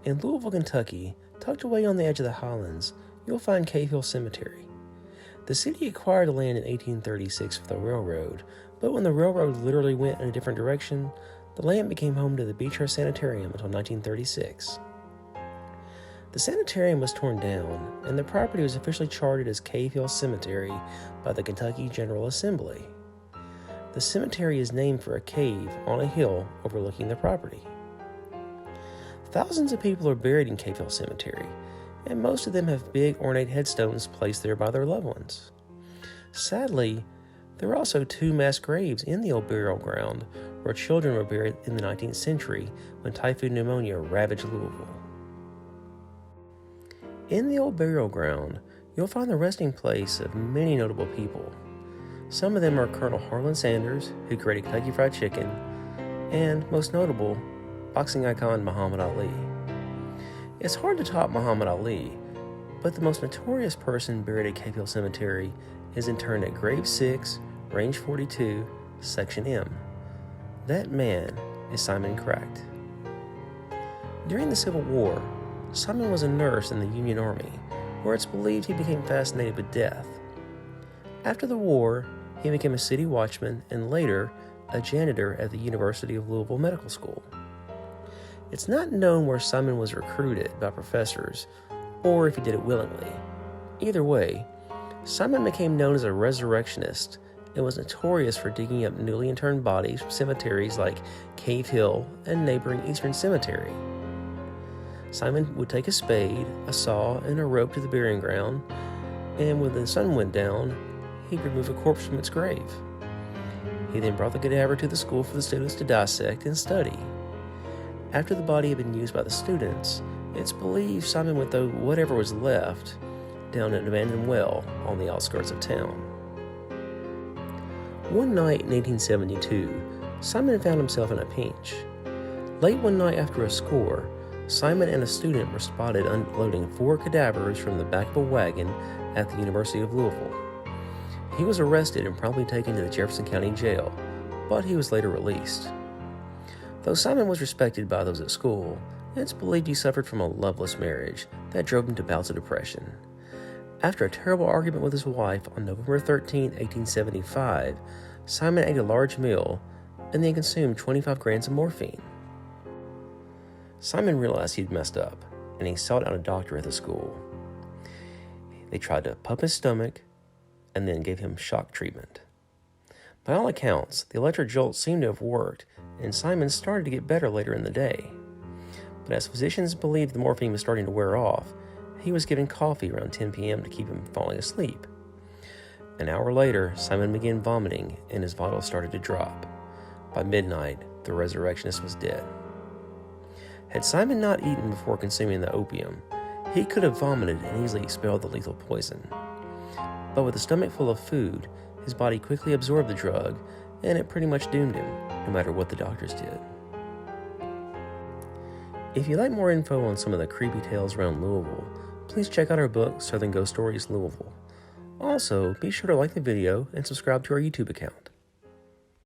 In Louisville, Kentucky, tucked away on the edge of the Highlands, you'll find Cave Hill Cemetery. The city acquired the land in 1836 for the railroad, but when the railroad literally went in a different direction, the land became home to the Picturesque Sanitarium until 1936. The sanitarium was torn down, and the property was officially chartered as Cave Hill Cemetery by the Kentucky General Assembly. The cemetery is named for a cave on a hill overlooking the property. Thousands of people are buried in Cave Hill Cemetery, and most of them have big ornate headstones placed there by their loved ones. Sadly, there are also 2 mass graves in the old burial ground where children were buried in the 19th century when typhoid pneumonia ravaged Louisville. In the old burial ground, you'll find the resting place of many notable people. Some of them are Colonel Harlan Sanders, who created Kentucky Fried Chicken, and, most notable, boxing icon Muhammad Ali. It's hard to top Muhammad Ali, but the most notorious person buried at Cave Hill Cemetery is interred at Grave 6, Range 42, Section M. That man is Simon Kracht. During the Civil War, Simon was a nurse in the Union Army, where it's believed he became fascinated with death. After the war, he became a city watchman and later a janitor at the University of Louisville Medical School. It's not known where Simon was recruited by professors or if he did it willingly. Either way, Simon became known as a resurrectionist and was notorious for digging up newly interned bodies from cemeteries like Cave Hill and neighboring Eastern Cemetery. Simon would take a spade, a saw, and a rope to the burying ground, and when the sun went down, he'd remove a corpse from its grave. He then brought the cadaver to the school for the students to dissect and study. After the body had been used by the students, it's believed Simon would throw whatever was left down an abandoned well on the outskirts of town. One night in 1872, Simon found himself in a pinch. Late one night after a score, Simon and a student were spotted unloading 4 cadavers from the back of a wagon at the University of Louisville. He was arrested and promptly taken to the Jefferson County Jail, but he was later released. Though Simon was respected by those at school, it's believed he suffered from a loveless marriage that drove him to bouts of depression. After a terrible argument with his wife on November 13, 1875, Simon ate a large meal and then consumed 25 grams of morphine. Simon realized he'd messed up, and he sought out a doctor at the school. They tried to pump his stomach and then gave him shock treatment. By all accounts, the electric jolt seemed to have worked, and Simon started to get better later in the day. But as physicians believed the morphine was starting to wear off, he was given coffee around 10 p.m. to keep him from falling asleep. An hour later, Simon began vomiting, and his vitals started to drop. By midnight, the Resurrectionist was dead. Had Simon not eaten before consuming the opium, he could have vomited and easily expelled the lethal poison. But with a stomach full of food, his body quickly absorbed the drug, and it pretty much doomed him, no matter what the doctors did. If you'd like more info on some of the creepy tales around Louisville, please check out our book, Southern Ghost Stories Louisville. Also, be sure to like the video and subscribe to our YouTube account.